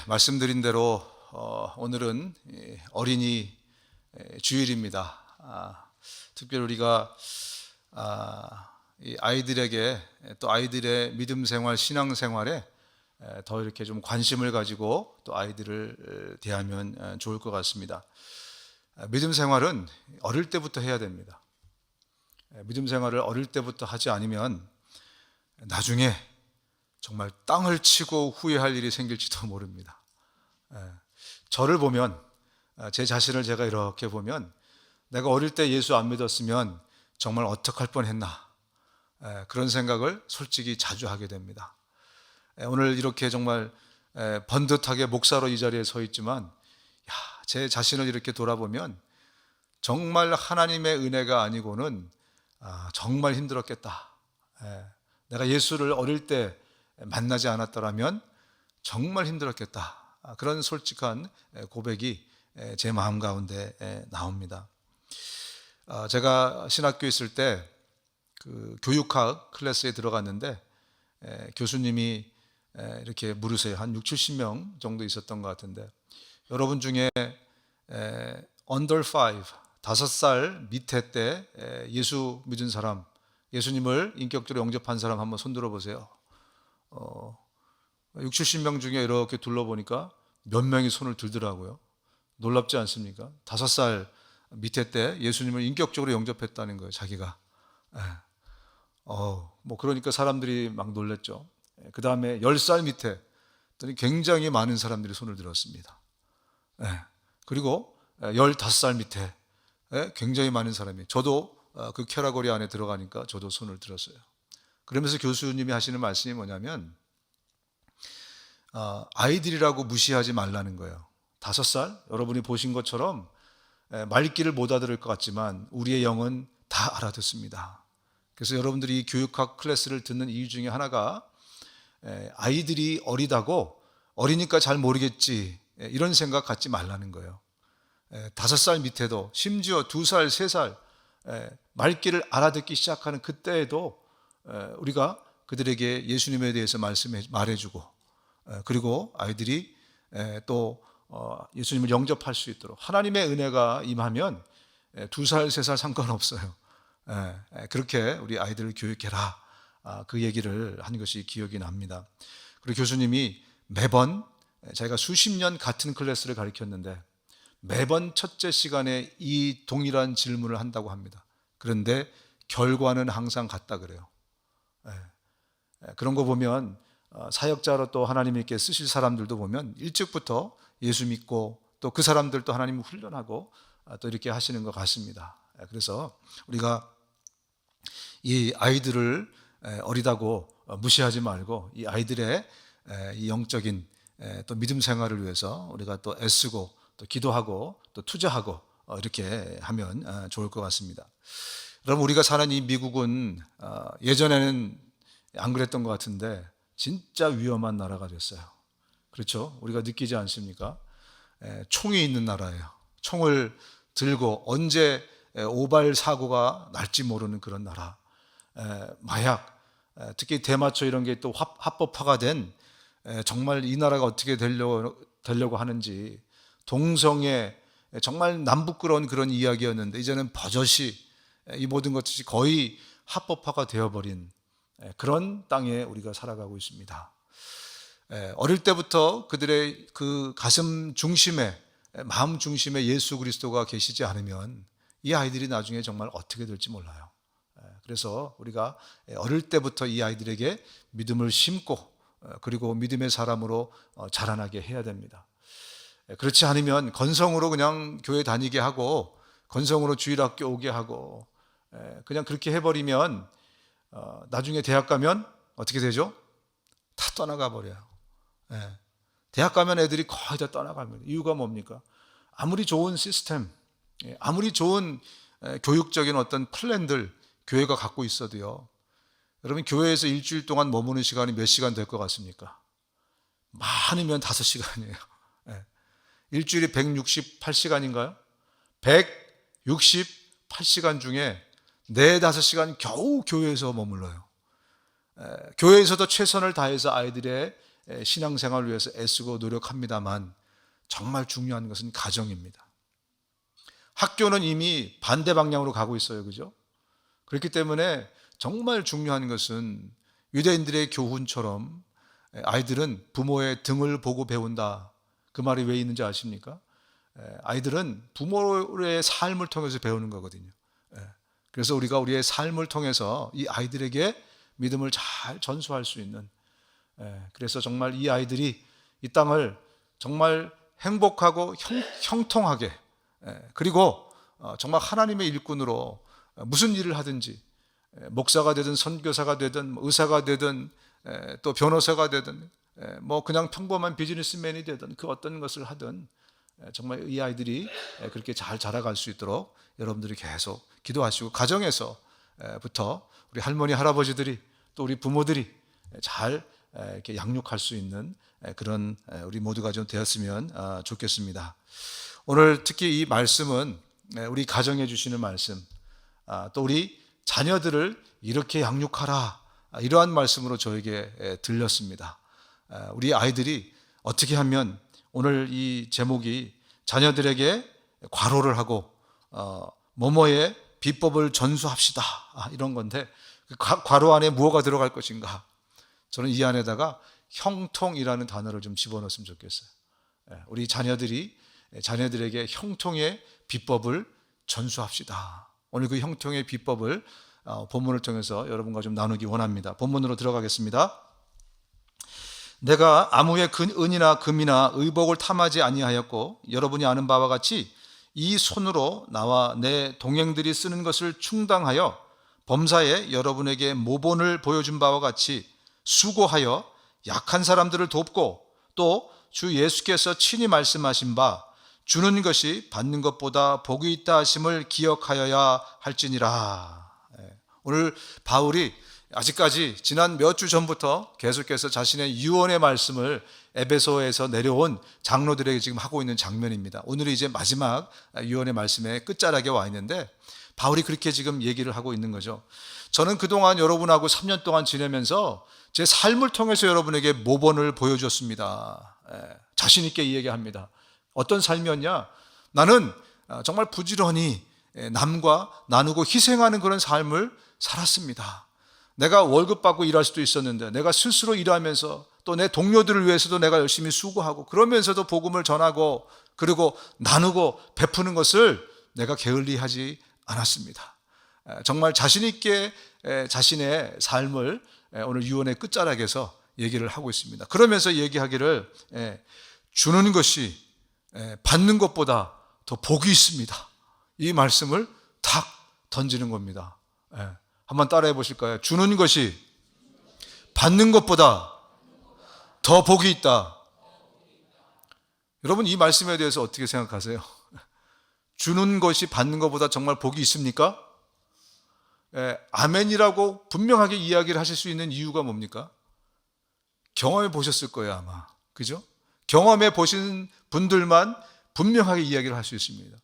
말씀드린 대로 오늘은 어린이 주일입니다. 특별히 우리가 이 아이들에게 또 아이들의 믿음 생활, 신앙 생활에 더 이렇게 좀 관심을 가지고 또 아이들을 대하면 좋을 것 같습니다. 믿음 생활은 어릴 때부터 해야 됩니다. 믿음 생활을 어릴 때부터 하지 않으면 나중에 정말 땅을 치고 후회할 일이 생길지도 모릅니다. 저를 보면, 제 자신을 제가 이렇게 보면 내가 어릴 때 예수 안 믿었으면 정말 어떡할 뻔했나, 그런 생각을 솔직히 자주 하게 됩니다. 오늘 이렇게 정말 번듯하게 목사로 이 자리에 서 있지만 제 자신을 이렇게 돌아보면 정말 하나님의 은혜가 아니고는 정말 힘들었겠다. 내가 예수를 어릴 때 만나지 않았더라면 정말 힘들었겠다. 그런 솔직한 고백이 제 마음 가운데 나옵니다. 제가 신학교에 있을 때 그 교육학 클래스에 들어갔는데 교수님이 이렇게 물으세요. 한 6, 70명 정도 있었던 것 같은데, 여러분 중에 under 5, 5살 밑에 때 예수 믿은 사람, 예수님을 인격적으로 영접한 사람 한번 손들어 보세요. 6, 70명 중에 이렇게 둘러보니까 몇 명이 손을 들더라고요. 놀랍지 않습니까? 5살 밑에 때 예수님을 인격적으로 영접했다는 거예요, 자기가. 그러니까 사람들이 막 놀랬죠. 그 다음에 10살 밑에 굉장히 많은 사람들이 손을 들었습니다. 그리고 15살 밑에 굉장히 많은 사람이, 저도 그 캐러거리 안에 들어가니까 저도 손을 들었어요. 그러면서 교수님이 하시는 말씀이 뭐냐면, 아이들이라고 무시하지 말라는 거예요. 5살, 여러분이 보신 것처럼 말귀를 못 알아들을 것 같지만 우리의 영은 다 알아듣습니다. 그래서 여러분들이 이 교육학 클래스를 듣는 이유 중에 하나가 아이들이 어리다고 어리니까 잘 모르겠지, 이런 생각 갖지 말라는 거예요. 5살 밑에도, 심지어 2살, 3살 말귀를 알아듣기 시작하는 그때에도 우리가 그들에게 예수님에 대해서 말해주고, 그리고 아이들이 또 예수님을 영접할 수 있도록 하나님의 은혜가 임하면 2살, 3살 상관없어요. 그렇게 우리 아이들을 교육해라, 그 얘기를 한 것이 기억이 납니다. 그리고 교수님이 매번, 제가 수십 년 같은 클래스를 가르쳤는데 매번 첫째 시간에 이 동일한 질문을 한다고 합니다. 그런데 결과는 항상 같다 그래요. 그런 거 보면 사역자로 또 하나님께 쓰실 사람들도 보면 일찍부터 예수 믿고 또 그 사람들도 하나님을 훈련하고 또 이렇게 하시는 것 같습니다. 그래서 우리가 이 아이들을 어리다고 무시하지 말고 이 아이들의 이 영적인 또 믿음 생활을 위해서 우리가 또 애쓰고 또 기도하고 또 투자하고 이렇게 하면 좋을 것 같습니다. 여러분, 우리가 사는 이 미국은 예전에는 안 그랬던 것 같은데 진짜 위험한 나라가 됐어요. 그렇죠? 우리가 느끼지 않습니까? 총이 있는 나라예요. 총을 들고 언제 오발 사고가 날지 모르는 그런 나라. 마약, 특히 대마초 이런 게 또 합법화가 된, 정말 이 나라가 어떻게 되려고 하는지, 동성애, 정말 남부끄러운 그런 이야기였는데 이제는 버젓이 이 모든 것이 거의 합법화가 되어버린 그런 땅에 우리가 살아가고 있습니다. 어릴 때부터 그들의 그 가슴 중심에, 마음 중심에 예수 그리스도가 계시지 않으면 이 아이들이 나중에 정말 어떻게 될지 몰라요. 그래서 우리가 어릴 때부터 이 아이들에게 믿음을 심고 그리고 믿음의 사람으로 자라나게 해야 됩니다. 그렇지 않으면 건성으로 그냥 교회 다니게 하고 건성으로 주일학교 오게 하고 그냥 그렇게 해버리면 나중에 대학 가면 어떻게 되죠? 다 떠나가 버려요. 대학 가면 애들이 거의 다 떠나갑니다. 이유가 뭡니까? 아무리 좋은 시스템, 아무리 좋은 교육적인 어떤 플랜들 교회가 갖고 있어도요, 여러분, 교회에서 일주일 동안 머무는 시간이 몇 시간 될 것 같습니까? 많으면 5시간이에요. 일주일에 168시간인가요? 168시간 중에 4, 5시간 겨우 교회에서 머물러요. 교회에서도 최선을 다해서 아이들의 신앙생활을 위해서 애쓰고 노력합니다만 정말 중요한 것은 가정입니다. 학교는 이미 반대 방향으로 가고 있어요. 그죠? 그렇기 때문에 정말 중요한 것은 유대인들의 교훈처럼 아이들은 부모의 등을 보고 배운다. 그 말이 왜 있는지 아십니까? 아이들은 부모의 삶을 통해서 배우는 거거든요. 그래서 우리가 우리의 삶을 통해서 이 아이들에게 믿음을 잘 전수할 수 있는, 그래서 정말 이 아이들이 이 땅을 정말 행복하고 형통하게, 그리고 정말 하나님의 일꾼으로 무슨 일을 하든지, 목사가 되든 선교사가 되든 의사가 되든 또 변호사가 되든 뭐 그냥 평범한 비즈니스맨이 되든 그 어떤 것을 하든 정말 이 아이들이 그렇게 잘 자라갈 수 있도록 여러분들이 계속 기도하시고, 가정에서부터 우리 할머니 할아버지들이 또 우리 부모들이 잘 이렇게 양육할 수 있는 그런 우리 모두가 좀 되었으면 좋겠습니다. 오늘 특히 이 말씀은 우리 가정에 주시는 말씀, 또 우리 자녀들을 이렇게 양육하라, 이러한 말씀으로 저에게 들렸습니다. 우리 아이들이 어떻게 하면, 오늘 이 제목이 자녀들에게 과로를 하고 뭐뭐의 비법을 전수합시다, 이런 건데 그 괄호 안에 무엇가 들어갈 것인가? 저는 이 안에다가 형통이라는 단어를 좀 집어넣었으면 좋겠어요. 우리 자녀들에게 형통의 비법을 전수합시다. 오늘 그 형통의 비법을 본문을 통해서 여러분과 좀 나누기 원합니다. 본문으로 들어가겠습니다. 내가 아무의 은이나 금이나 의복을 탐하지 아니하였고 여러분이 아는 바와 같이 이 손으로 나와 내 동행들이 쓰는 것을 충당하여 범사에 여러분에게 모본을 보여준 바와 같이 수고하여 약한 사람들을 돕고, 또 주 예수께서 친히 말씀하신 바 주는 것이 받는 것보다 복이 있다 하심을 기억하여야 할지니라. 오늘 바울이 아직까지 지난 몇 주 전부터 계속해서 자신의 유언의 말씀을 에베소에서 내려온 장로들에게 지금 하고 있는 장면입니다. 오늘이 이제 마지막 유언의 말씀의 끝자락에 와 있는데 바울이 그렇게 지금 얘기를 하고 있는 거죠. 저는 그동안 여러분하고 3년 동안 지내면서 제 삶을 통해서 여러분에게 모본을 보여줬습니다. 자신 있게 이야기합니다. 어떤 삶이었냐? 나는 정말 부지런히 남과 나누고 희생하는 그런 삶을 살았습니다. 내가 월급 받고 일할 수도 있었는데 내가 스스로 일하면서 또 내 동료들을 위해서도 내가 열심히 수고하고, 그러면서도 복음을 전하고 그리고 나누고 베푸는 것을 내가 게을리하지 않았습니다. 정말 자신 있게 자신의 삶을 오늘 유언의 끝자락에서 얘기를 하고 있습니다. 그러면서 얘기하기를 주는 것이 받는 것보다 더 복이 있습니다. 이 말씀을 탁 던지는 겁니다. 한번 따라해 보실까요? 주는 것이 받는 것보다 더 복이 있다. 여러분, 이 말씀에 대해서 어떻게 생각하세요? 주는 것이 받는 것보다 정말 복이 있습니까? 아멘이라고 분명하게 이야기를 하실 수 있는 이유가 뭡니까? 경험해 보셨을 거예요, 아마. 그죠? 경험해 보신 분들만 분명하게 이야기를 할 수 있습니다.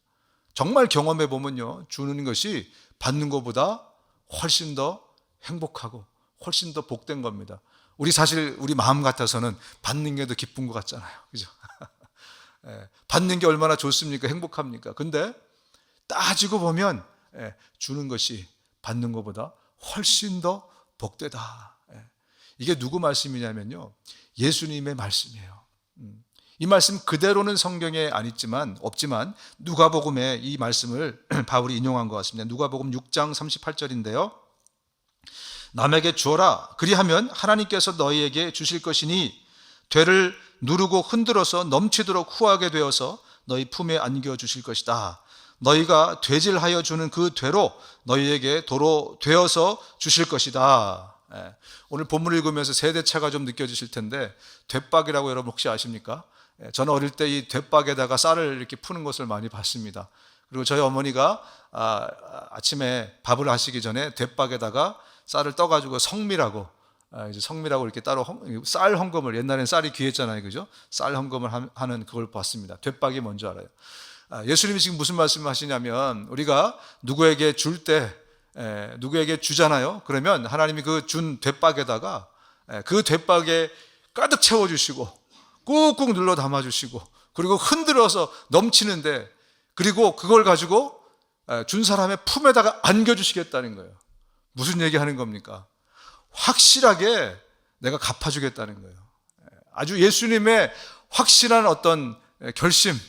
정말 경험해 보면요, 주는 것이 받는 것보다 훨씬 더 행복하고 훨씬 더 복된 겁니다. 사실 우리 마음 같아서는 받는 게 더 기쁜 것 같잖아요. 그죠? 받는 게 얼마나 좋습니까? 행복합니까? 근데 따지고 보면 주는 것이 받는 것보다 훨씬 더 복되다. 이게 누구 말씀이냐면요, 예수님의 말씀이에요. 이 말씀 그대로는 성경에 없지만 누가복음에 이 말씀을 바울이 인용한 것 같습니다. 누가복음 6장 38절인데요. 남에게 주어라, 그리하면 하나님께서 너희에게 주실 것이니 되를 누르고 흔들어서 넘치도록 후하게 되어서 너희 품에 안겨 주실 것이다. 너희가 되질하여 주는 그 되로 너희에게 도로 되어서 주실 것이다. 오늘 본문을 읽으면서 세대차가 좀 느껴지실 텐데, 되박이라고 여러분 혹시 아십니까? 저는 어릴 때 이 되박에다가 쌀을 이렇게 푸는 것을 많이 봤습니다. 그리고 저희 어머니가 아침에 밥을 하시기 전에 되박에다가 쌀을 떠가지고 성미라고 이렇게 따로 쌀 헌금을, 옛날엔 쌀이 귀했잖아요, 그죠? 쌀 헌금을 하는 그걸 봤습니다. 되박이 뭔지 알아요? 예수님이 지금 무슨 말씀을 하시냐면, 우리가 누구에게 줄 때 누구에게 주잖아요. 그러면 하나님이 그 준 되박에다가 그 되박에 가득 채워주시고 꾹꾹 눌러 담아주시고 그리고 흔들어서 넘치는데 그리고 그걸 가지고 준 사람의 품에다가 안겨주시겠다는 거예요. 무슨 얘기하는 겁니까? 확실하게 내가 갚아주겠다는 거예요. 아주 예수님의 확실한 어떤 결심,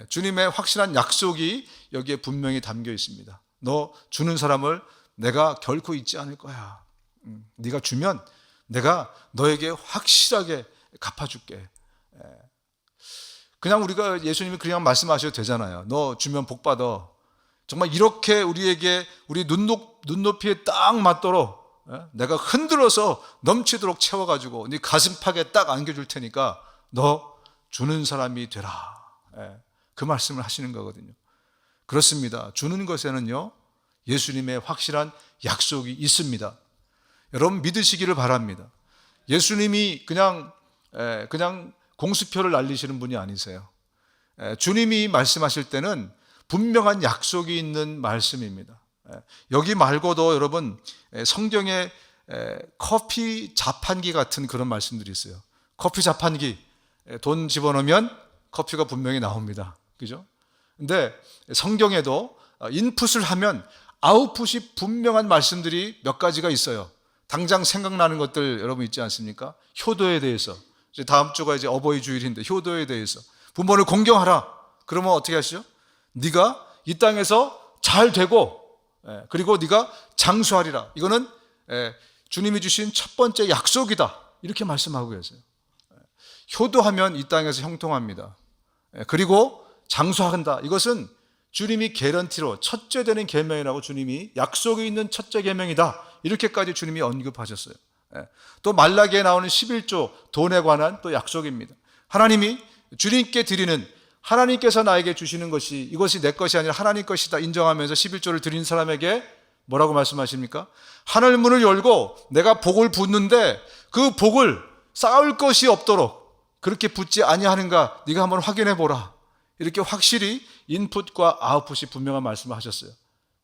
주님의 확실한 약속이 여기에 분명히 담겨 있습니다. 너 주는 사람을 내가 결코 잊지 않을 거야. 네가 주면 내가 너에게 확실하게 갚아줄게. 그냥 우리가 예수님이 그냥 말씀하셔도 되잖아요. 너 주면 복 받아. 정말 이렇게 우리에게 우리 눈높이에 딱 맞도록 내가 흔들어서 넘치도록 채워가지고 네 가슴팍에 딱 안겨줄 테니까 너 주는 사람이 되라. 그 말씀을 하시는 거거든요. 그렇습니다. 주는 것에는요 예수님의 확실한 약속이 있습니다. 여러분 믿으시기를 바랍니다. 예수님이 그냥 공수표를 날리시는 분이 아니세요. 주님이 말씀하실 때는 분명한 약속이 있는 말씀입니다. 여기 말고도 여러분 성경에 커피 자판기 같은 그런 말씀들이 있어요. 커피 자판기, 돈 집어넣으면 커피가 분명히 나옵니다. 그죠? 근데 성경에도 인풋을 하면 아웃풋이 분명한 말씀들이 몇 가지가 있어요. 당장 생각나는 것들 여러분 있지 않습니까? 효도에 대해서. 이제 다음 주가 이제 어버이 주일인데 효도에 대해서. 부모를 공경하라. 그러면 어떻게 하시죠? 네가 이 땅에서 잘 되고 그리고 네가 장수하리라. 이거는 주님이 주신 첫 번째 약속이다. 이렇게 말씀하고 계세요. 효도하면 이 땅에서 형통합니다. 그리고 장수한다. 이것은 주님이 개런티로 첫째 되는 계명이라고 주님이 약속이 있는 첫째 계명이다. 이렇게까지 주님이 언급하셨어요. 또 말라기에 나오는 11조 돈에 관한 또 약속입니다. 하나님이 주님께 드리는 하나님께서 나에게 주시는 것이 이것이 내 것이 아니라 하나님 것이다 인정하면서 11조를 드린 사람에게 뭐라고 말씀하십니까? 하늘 문을 열고 내가 복을 붓는데 그 복을 쌓을 것이 없도록 그렇게 붓지 아니하는가 네가 한번 확인해 보라. 이렇게 확실히 인풋과 아웃풋이 분명한 말씀을 하셨어요.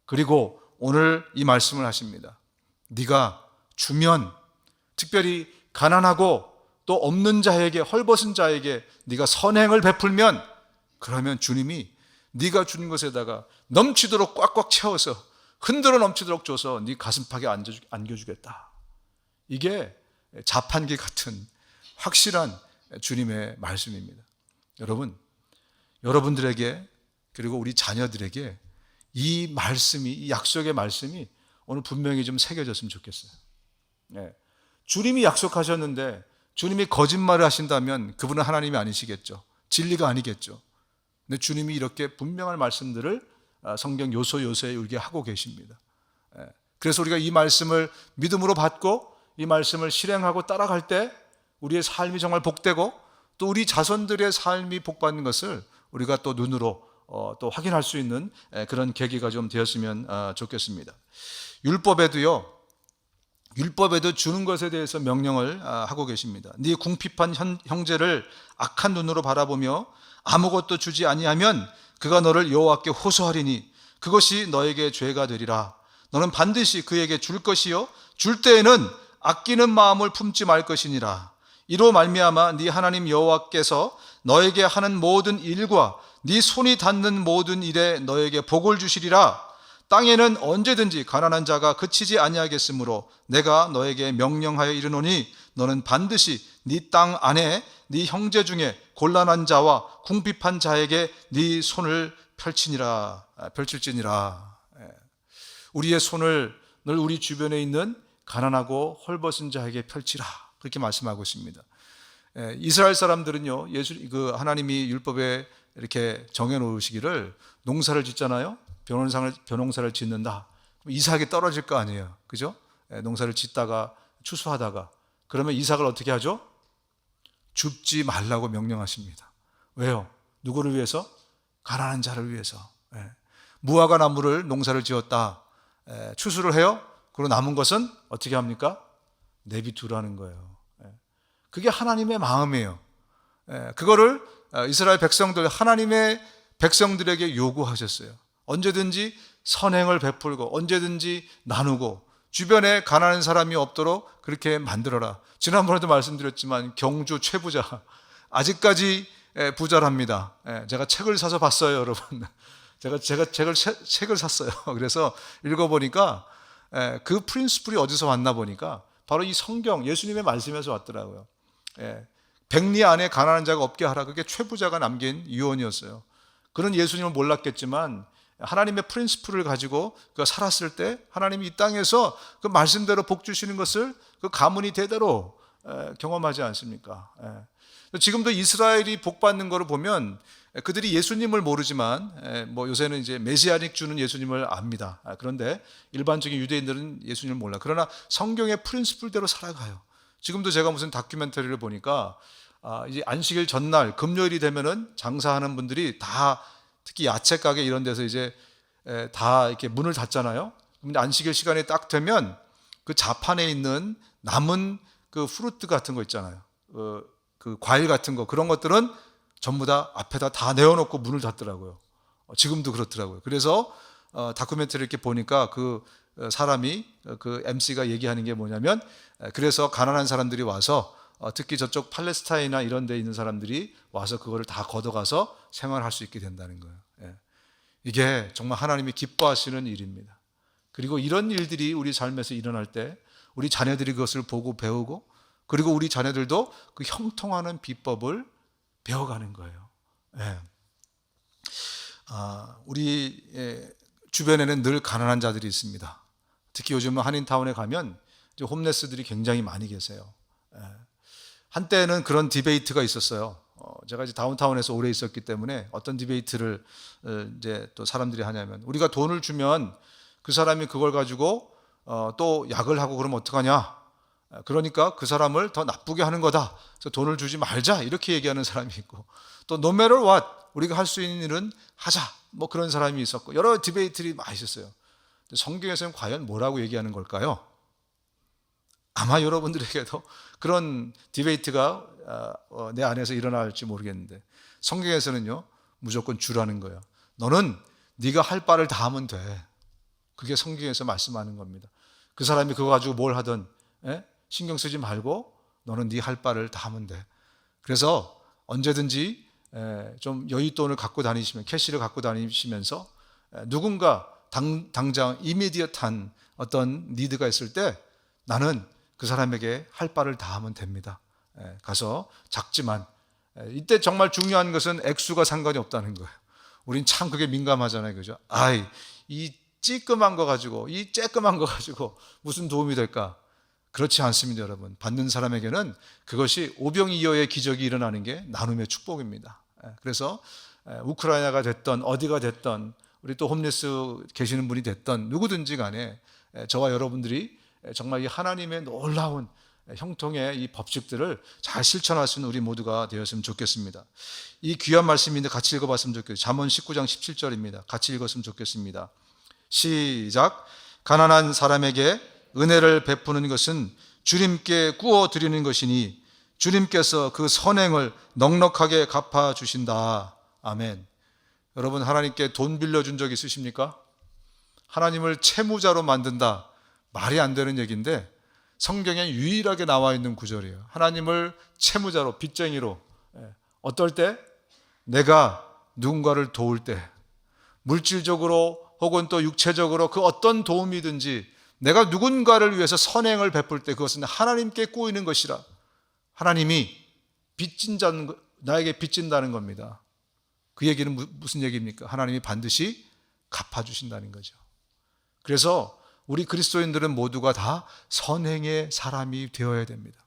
그리고 오늘 이 말씀을 하십니다. 네가 주면 특별히 가난하고 또 없는 자에게 헐벗은 자에게 네가 선행을 베풀면 그러면 주님이 네가 주는 것에다가 넘치도록 꽉꽉 채워서 흔들어 넘치도록 줘서 네 가슴팍에 안겨주겠다. 이게 자판기 같은 확실한 주님의 말씀입니다. 여러분들에게 그리고 우리 자녀들에게 이 말씀이 이 약속의 말씀이 오늘 분명히 좀 새겨졌으면 좋겠어요. 주님이 약속하셨는데 주님이 거짓말을 하신다면 그분은 하나님이 아니시겠죠. 진리가 아니겠죠. 근데 주님이 이렇게 분명한 말씀들을 성경 요소요소에 이렇게 하고 계십니다. 그래서 우리가 이 말씀을 믿음으로 받고 이 말씀을 실행하고 따라갈 때 우리의 삶이 정말 복되고 또 우리 자손들의 삶이 복받는 것을 우리가 또 눈으로 또 확인할 수 있는 그런 계기가 좀 되었으면 좋겠습니다. 율법에도 주는 것에 대해서 명령을 하고 계십니다. 네 궁핍한 형제를 악한 눈으로 바라보며 아무것도 주지 아니하면 그가 너를 여호와께 호소하리니 그것이 너에게 죄가 되리라. 너는 반드시 그에게 줄 것이요 줄 때에는 아끼는 마음을 품지 말 것이니라. 이로 말미암아 네 하나님 여호와께서 너에게 하는 모든 일과 네 손이 닿는 모든 일에 너에게 복을 주시리라. 땅에는 언제든지 가난한 자가 그치지 아니하겠으므로 내가 너에게 명령하여 이르노니 너는 반드시 네 땅 안에 네 형제 중에 곤란한 자와 궁핍한 자에게 네 손을 펼칠지니라. 우리의 손을 늘 우리 주변에 있는 가난하고 헐벗은 자에게 펼치라. 그렇게 말씀하고 있습니다. 이스라엘 사람들은요, 하나님이 율법에 이렇게 정해놓으시기를 농사를 짓잖아요. 벼농사를 짓는다. 이삭이 떨어질 거 아니에요. 그죠? 농사를 짓다가 추수하다가 그러면 이삭을 어떻게 하죠? 줍지 말라고 명령하십니다. 왜요? 누구를 위해서? 가난한 자를 위해서. 무화과 나무를 농사를 지었다. 추수를 해요. 그리고 남은 것은 어떻게 합니까? 내비두라는 거예요. 그게 하나님의 마음이에요. 그거를 이스라엘 백성들, 하나님의 백성들에게 요구하셨어요. 언제든지 선행을 베풀고 언제든지 나누고 주변에 가난한 사람이 없도록 그렇게 만들어라. 지난번에도 말씀드렸지만 경주 최부자 아직까지 부자랍니다. 제가 책을 사서 봤어요, 여러분. 제가 책을 샀어요. 그래서 읽어보니까 그 프린시플이 어디서 왔나 보니까 바로 이 성경 예수님의 말씀에서 왔더라고요. 백리 안에 가난한 자가 없게 하라. 그게 최부자가 남긴 유언이었어요. 그런 예수님을 몰랐겠지만 하나님의 프린시플을 가지고 그가 살았을 때 하나님이 이 땅에서 그 말씀대로 복 주시는 것을 그 가문이 대대로 경험하지 않습니까? 지금도 이스라엘이 복 받는 것을 보면 그들이 예수님을 모르지만 뭐 요새는 이제 메시아닉 주는 예수님을 압니다. 그런데 일반적인 유대인들은 예수님을 몰라. 그러나 성경의 프린시플대로 살아가요. 지금도 제가 무슨 다큐멘터리를 보니까 이제 안식일 전날 금요일이 되면은 장사하는 분들이 다 특히 야채 가게 이런 데서 이제 다 이렇게 문을 닫잖아요. 근데 안식일 시간이 딱 되면 그 자판에 있는 남은 그 프루트 같은 거 있잖아요. 그 과일 같은 거 그런 것들은 전부 다 앞에다 다 내어놓고 문을 닫더라고요. 지금도 그렇더라고요. 그래서 다큐멘터리 이렇게 보니까 그 사람이 그 MC가 얘기하는 게 뭐냐면 그래서 가난한 사람들이 와서 특히 저쪽 팔레스타인이나 이런 데 있는 사람들이 와서 그거를 다 걷어가서 생활할 수 있게 된다는 거예요. 이게 정말 하나님이 기뻐하시는 일입니다. 그리고 이런 일들이 우리 삶에서 일어날 때 우리 자녀들이 그것을 보고 배우고 그리고 우리 자녀들도 그 형통하는 비법을 배워가는 거예요. 우리 주변에는 늘 가난한 자들이 있습니다. 특히 요즘은 한인타운에 가면 이제 홈레스들이 굉장히 많이 계세요. 한때는 그런 디베이트가 있었어요. 제가 이제 다운타운에서 오래 있었기 때문에 어떤 디베이트를 이제 또 사람들이 하냐면 우리가 돈을 주면 그 사람이 그걸 가지고 또 약을 하고 그러면 어떡하냐? 그러니까 그 사람을 더 나쁘게 하는 거다. 그래서 돈을 주지 말자 이렇게 얘기하는 사람이 있고 또 no matter what 우리가 할 수 있는 일은 하자 뭐 그런 사람이 있었고 여러 디베이트들이 많이 있었어요. 성경에서는 과연 뭐라고 얘기하는 걸까요? 아마 여러분들에게도 그런 디베이트가 내 안에서 일어날지 모르겠는데 성경에서는요 무조건 주라는 거예요. 너는 네가 할 바를 다 하면 돼. 그게 성경에서 말씀하는 겁니다. 그 사람이 그거 가지고 뭘 하든 신경 쓰지 말고 너는 네 할 바를 다 하면 돼. 그래서 언제든지 좀 여윳돈을 갖고 다니시면 캐시를 갖고 다니시면서 누군가 당장 이미디어트한 어떤 니드가 있을 때 나는 그 사람에게 할 바를 다 하면 됩니다. 가서 작지만 이때 정말 중요한 것은 액수가 상관이 없다는 거예요. 우린 참 그게 민감하잖아요. 그죠? 이 찌끔한 거 가지고 이 쬐끔한 거 가지고 무슨 도움이 될까? 그렇지 않습니다, 여러분. 받는 사람에게는 그것이 오병이어의 기적이 일어나는 게 나눔의 축복입니다. 그래서 우크라이나가 됐던 어디가 됐던 우리 또 홈리스 계시는 분이 됐던 누구든지 간에 저와 여러분들이 정말 이 하나님의 놀라운 형통의 이 법칙들을 잘 실천할 수 있는 우리 모두가 되었으면 좋겠습니다. 이 귀한 말씀인데 같이 읽어봤으면 좋겠어요. 잠언 19장 17절입니다. 같이 읽었으면 좋겠습니다. 시작. 가난한 사람에게 은혜를 베푸는 것은 주님께 구워 드리는 것이니 주님께서 그 선행을 넉넉하게 갚아 주신다. 아멘. 여러분 하나님께 돈 빌려준 적 있으십니까? 하나님을 채무자로 만든다. 말이 안 되는 얘기인데 성경에 유일하게 나와 있는 구절이에요. 하나님을 채무자로 빚쟁이로 어떨 때? 내가 누군가를 도울 때 물질적으로 혹은 또 육체적으로 그 어떤 도움이든지 내가 누군가를 위해서 선행을 베풀 때 그것은 하나님께 꼬이는 것이라. 하나님이 나에게 빚진다는 겁니다. 그 얘기는 무슨 얘기입니까? 하나님이 반드시 갚아주신다는 거죠. 그래서 우리 그리스도인들은 모두가 다 선행의 사람이 되어야 됩니다.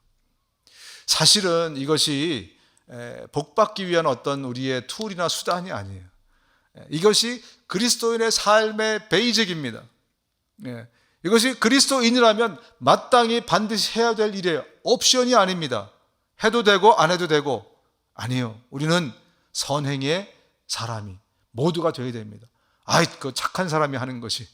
사실은 이것이 복받기 위한 어떤 우리의 툴이나 수단이 아니에요. 이것이 그리스도인의 삶의 베이직입니다. 이것이 그리스도인이라면 마땅히 반드시 해야 될 일이에요. 옵션이 아닙니다. 해도 되고 안 해도 되고 아니에요. 우리는 선행의 사람이 모두가 되어야 됩니다. 그 착한 사람이 하는 것이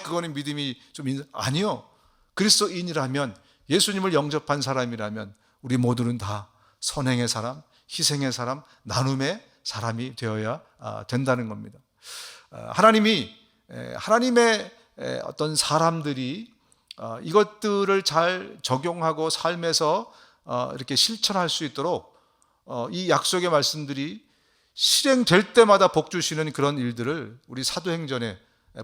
그거는 믿음이 좀 아니요. 그리스도인이라면 예수님을 영접한 사람이라면 우리 모두는 다 선행의 사람, 희생의 사람, 나눔의 사람이 되어야 된다는 겁니다. 하나님의 어떤 사람들이 이것들을 잘 적용하고 삶에서 이렇게 실천할 수 있도록 이 약속의 말씀들이 실행될 때마다 복 주시는 그런 일들을 우리 사도행전에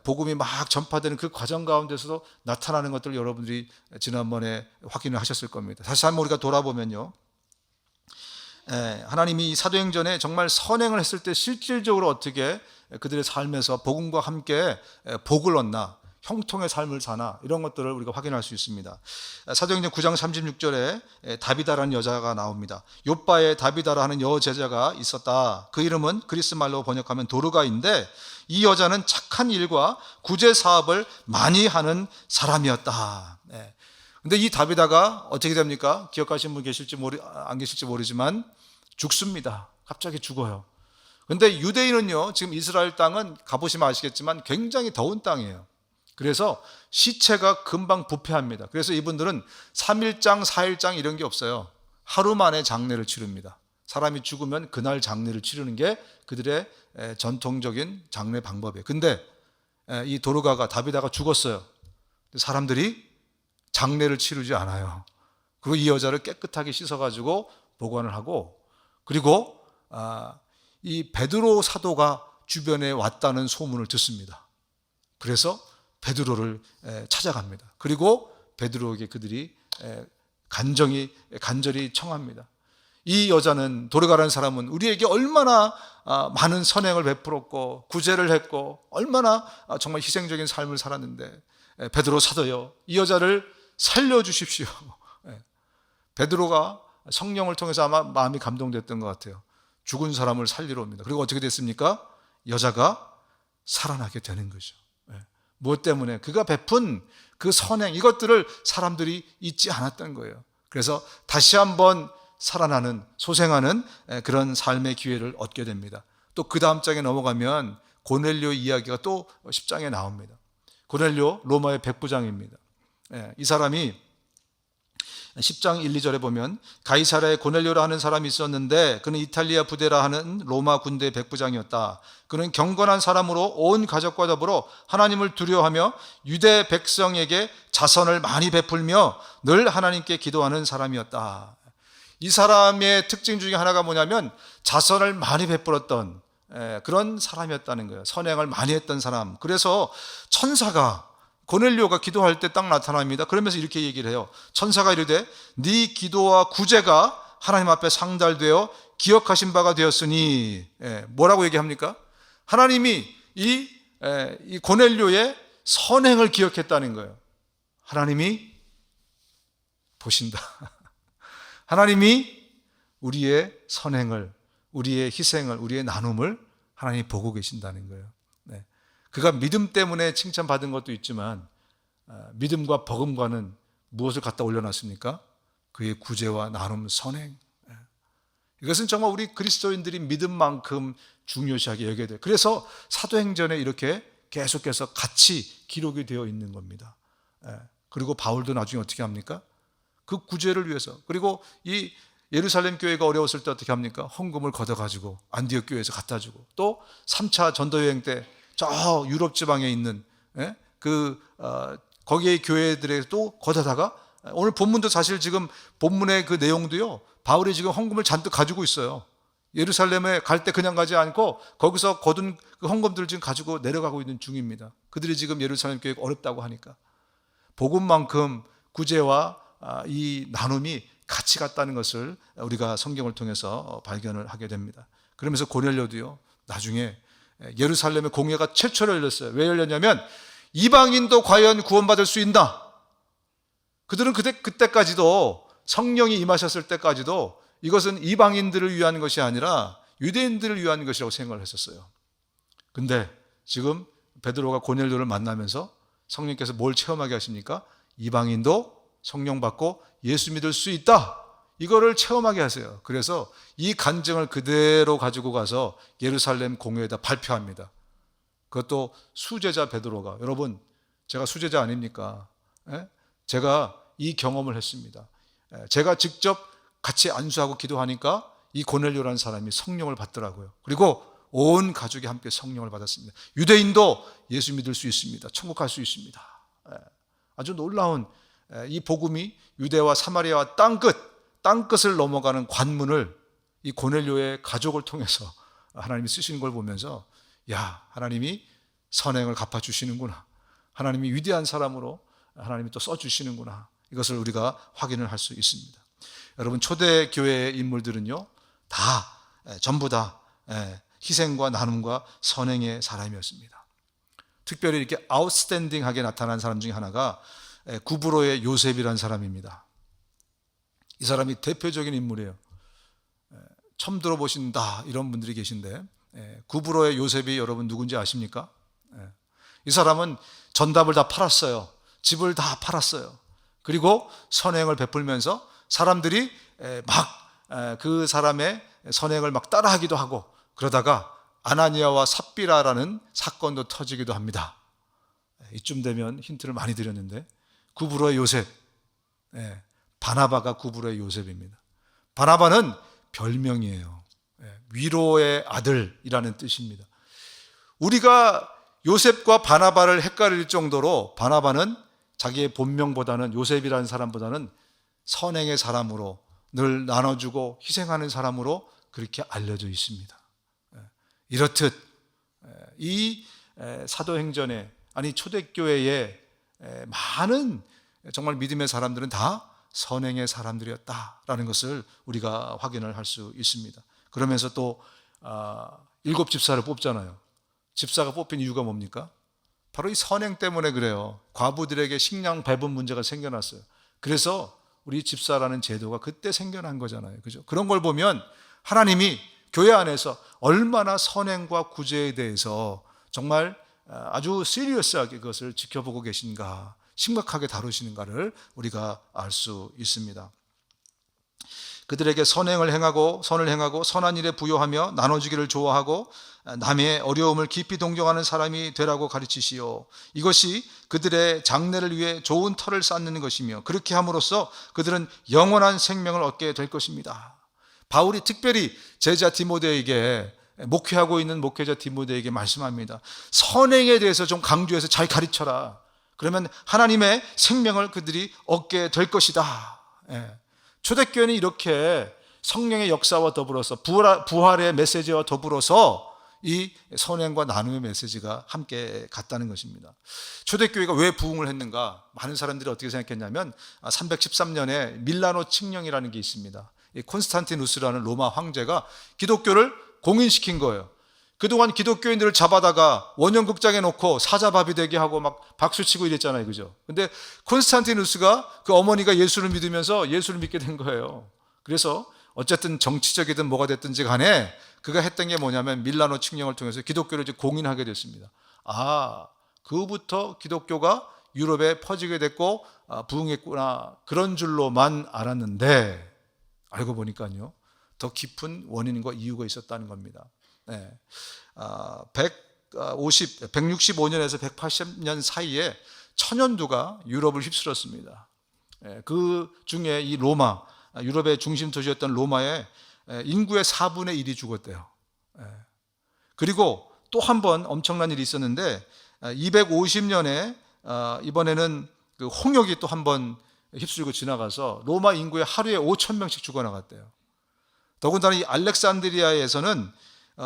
복음이 막 전파되는 그 과정 가운데서도 나타나는 것들을 여러분들이 지난번에 확인을 하셨을 겁니다. 다시 한번 우리가 돌아보면요, 하나님이 이 사도행전에 정말 선행을 했을 때 실질적으로 어떻게 그들의 삶에서 복음과 함께 복을 얻나, 형통의 삶을 사나, 이런 것들을 우리가 확인할 수 있습니다. 사도행전 9장 36절에 다비다라는 여자가 나옵니다. 요빠에 다비다라 하는 여제자가 있었다. 그 이름은 그리스 말로 번역하면 도르가인데, 이 여자는 착한 일과 구제 사업을 많이 하는 사람이었다. 근데 이 다비다가 어떻게 됩니까? 기억하시는 분 계실지 안 계실지 모르지만 죽습니다. 갑자기 죽어요. 근데 유대인은요, 지금 이스라엘 땅은 가보시면 아시겠지만 굉장히 더운 땅이에요. 그래서 시체가 금방 부패합니다. 그래서 이분들은 3일장, 4일장 이런 게 없어요. 하루 만에 장례를 치릅니다. 사람이 죽으면 그날 장례를 치르는 게 그들의 전통적인 장례 방법이에요. 근데 이 도르가가, 다비다가 죽었어요. 사람들이 장례를 치르지 않아요. 그리고 이 여자를 깨끗하게 씻어가지고 보관을 하고, 그리고 이 베드로 사도가 주변에 왔다는 소문을 듣습니다. 그래서 베드로를 찾아갑니다. 그리고 베드로에게 그들이 간절히 청합니다. 이 여자는, 도르가라는 사람은 우리에게 얼마나 많은 선행을 베풀었고 구제를 했고 얼마나 정말 희생적인 삶을 살았는데, 베드로 사도요, 이 여자를 살려주십시오. 베드로가 성령을 통해서 아마 마음이 감동됐던 것 같아요. 죽은 사람을 살리러 옵니다. 그리고 어떻게 됐습니까? 여자가 살아나게 되는 거죠. 무엇 때문에? 그가 베푼 그 선행, 이것들을 사람들이 잊지 않았던 거예요. 그래서 다시 한번 살아나는, 소생하는 그런 삶의 기회를 얻게 됩니다. 또 그 다음 장에 넘어가면 고넬료 이야기가 또 10장에 나옵니다. 고넬료, 로마의 백부장입니다. 이 사람이 10장 1, 2절에 보면, 가이사랴에 고넬료라 하는 사람이 있었는데 그는 이탈리아 부데라 하는 로마 군대 백부장이었다. 그는 경건한 사람으로 온 가족과 더불어 하나님을 두려워하며 유대 백성에게 자선을 많이 베풀며 늘 하나님께 기도하는 사람이었다. 이 사람의 특징 중에 하나가 뭐냐면 자선을 많이 베풀었던 그런 사람이었다는 거예요. 선행을 많이 했던 사람. 그래서 천사가, 고넬료가 기도할 때 딱 나타납니다. 그러면서 이렇게 얘기를 해요. 천사가 이르되 네 기도와 구제가 하나님 앞에 상달되어 기억하신 바가 되었으니, 뭐라고 얘기합니까? 하나님이 이 고넬료의 선행을 기억했다는 거예요. 하나님이 보신다. 하나님이 우리의 선행을, 우리의 희생을, 우리의 나눔을 하나님이 보고 계신다는 거예요. 그가 믿음 때문에 칭찬받은 것도 있지만 믿음과 버금가는 무엇을 갖다 올려놨습니까? 그의 구제와 나눔, 선행. 이것은 정말 우리 그리스도인들이 믿음만큼 중요시하게 여겨야 돼요. 그래서 사도행전에 이렇게 계속해서 같이 기록이 되어 있는 겁니다. 그리고 바울도 나중에 어떻게 합니까? 그 구제를 위해서, 그리고 이 예루살렘 교회가 어려웠을 때 어떻게 합니까? 헌금을 걷어가지고 안디옥 교회에서 갖다 주고, 또 3차 전도여행 때 저 유럽 지방에 있는 거기의 교회들에도 걷어다가, 오늘 본문도 사실 지금 본문의 그 내용도요, 바울이 지금 헌금을 잔뜩 가지고 있어요. 예루살렘에 갈 때 그냥 가지 않고 거기서 거둔 그 헌금들을 지금 가지고 내려가고 있는 중입니다. 그들이 지금 예루살렘 교회가 어렵다고 하니까. 복음만큼 구제와 이 나눔이 같이 갔다는 것을 우리가 성경을 통해서 발견을 하게 됩니다. 그러면서 고넬료도요, 나중에 예루살렘의 공회가 최초로 열렸어요. 왜 열렸냐면 이방인도 과연 구원받을 수 있나? 그들은 그때까지도, 성령이 임하셨을 때까지도 이것은 이방인들을 위한 것이 아니라 유대인들을 위한 것이라고 생각을 했었어요. 근데 지금 베드로가 고넬료를 만나면서 성령께서 뭘 체험하게 하십니까? 이방인도 성령 받고 예수 믿을 수 있다, 이거를 체험하게 하세요. 그래서 이 간증을 그대로 가지고 가서 예루살렘 공회에다 발표합니다. 그것도 수제자 베드로가, 여러분 제가 수제자 아닙니까? 제가 이 경험을 했습니다. 제가 직접 같이 안수하고 기도하니까 이 고넬료라는 사람이 성령을 받더라고요. 그리고 온 가족이 함께 성령을 받았습니다. 유대인도 예수 믿을 수 있습니다. 천국 갈 수 있습니다. 아주 놀라운 이 복음이 유대와 사마리아와 땅끝을 넘어가는 관문을 이 고넬료의 가족을 통해서 하나님이 쓰시는 걸 보면서 야, 하나님이 선행을 갚아주시는구나. 하나님이 위대한 사람으로 하나님이 또 써주시는구나. 이것을 우리가 확인을 할 수 있습니다. 여러분, 초대교회의 인물들은요, 전부 다 희생과 나눔과 선행의 사람이었습니다. 특별히 이렇게 아웃스탠딩하게 나타난 사람 중에 하나가 구브로의 요셉이라는 사람입니다. 이 사람이 대표적인 인물이에요. 처음 들어보신다 이런 분들이 계신데, 구브로의 요셉이 여러분 누군지 아십니까? 이 사람은 전답을 다 팔았어요. 집을 다 팔았어요. 그리고 선행을 베풀면서 사람들이 막 그 사람의 선행을 막 따라하기도 하고, 그러다가 아나니아와 삽비라라는 사건도 터지기도 합니다. 이쯤 되면 힌트를 많이 드렸는데, 구브로의 요셉, 바나바가 구브로의 요셉입니다. 바나바는 별명이에요. 위로의 아들이라는 뜻입니다. 우리가 요셉과 바나바를 헷갈릴 정도로 바나바는 자기의 본명보다는, 요셉이라는 사람보다는 선행의 사람으로, 늘 나눠주고 희생하는 사람으로 그렇게 알려져 있습니다. 이렇듯 이 사도행전에, 아니 초대교회에 많은 정말 믿음의 사람들은 다 선행의 사람들이었다라는 것을 우리가 확인을 할 수 있습니다. 그러면서 또 7 집사를 뽑잖아요. 집사가 뽑힌 이유가 뭡니까? 바로 이 선행 때문에 그래요. 과부들에게 식량 배분 문제가 생겨났어요. 그래서 우리 집사라는 제도가 그때 생겨난 거잖아요. 그죠? 그런 걸 보면 하나님이 교회 안에서 얼마나 선행과 구제에 대해서 정말 아주 시리어스하게 그것을 지켜보고 계신가, 심각하게 다루시는가를 우리가 알 수 있습니다. 그들에게 선을 행하고 선한 일에 부요하며 나눠주기를 좋아하고 남의 어려움을 깊이 동정하는 사람이 되라고 가르치시오. 이것이 그들의 장래를 위해 좋은 터를 쌓는 것이며, 그렇게 함으로써 그들은 영원한 생명을 얻게 될 것입니다. 바울이 특별히 제자 디모데에게, 목회하고 있는 목회자 디모데에게 말씀합니다. 선행에 대해서 좀 강조해서 잘 가르쳐라. 그러면 하나님의 생명을 그들이 얻게 될 것이다. 초대교회는 이렇게 성령의 역사와 더불어서 부활의 메시지와 더불어서 이 선행과 나눔의 메시지가 함께 갔다는 것입니다. 초대교회가 왜 부흥을 했는가? 많은 사람들이 어떻게 생각했냐면 313년에 밀라노 칙령이라는 게 있습니다. 이 콘스탄티누스라는 로마 황제가 기독교를 공인시킨 거예요. 그동안 기독교인들을 잡아다가 원형극장에 놓고 사자밥이 되게 하고 막 박수치고 이랬잖아요. 그죠? 근데 콘스탄티누스가 그 어머니가 예수를 믿으면서 예수를 믿게 된 거예요. 그래서 어쨌든 정치적이든 뭐가 됐든지 간에 그가 했던 게 뭐냐면 밀라노 칙령을 통해서 기독교를 이제 공인하게 됐습니다. 그부터 기독교가 유럽에 퍼지게 됐고 부흥했구나, 그런 줄로만 알았는데 알고 보니까요, 더 깊은 원인과 이유가 있었다는 겁니다. 165년에서 180년 사이에 천연두가 유럽을 휩쓸었습니다. 그 중에 이 로마, 유럽의 중심 도시였던 로마에 인구의 4분의 1이 죽었대요. 그리고 또 한 번 엄청난 일이 있었는데 250년에 이번에는 그 홍역이 또 한 번 휩쓸고 지나가서 로마 인구의 하루에 5,000명씩 죽어나갔대요. 더군다나 이 알렉산드리아에서는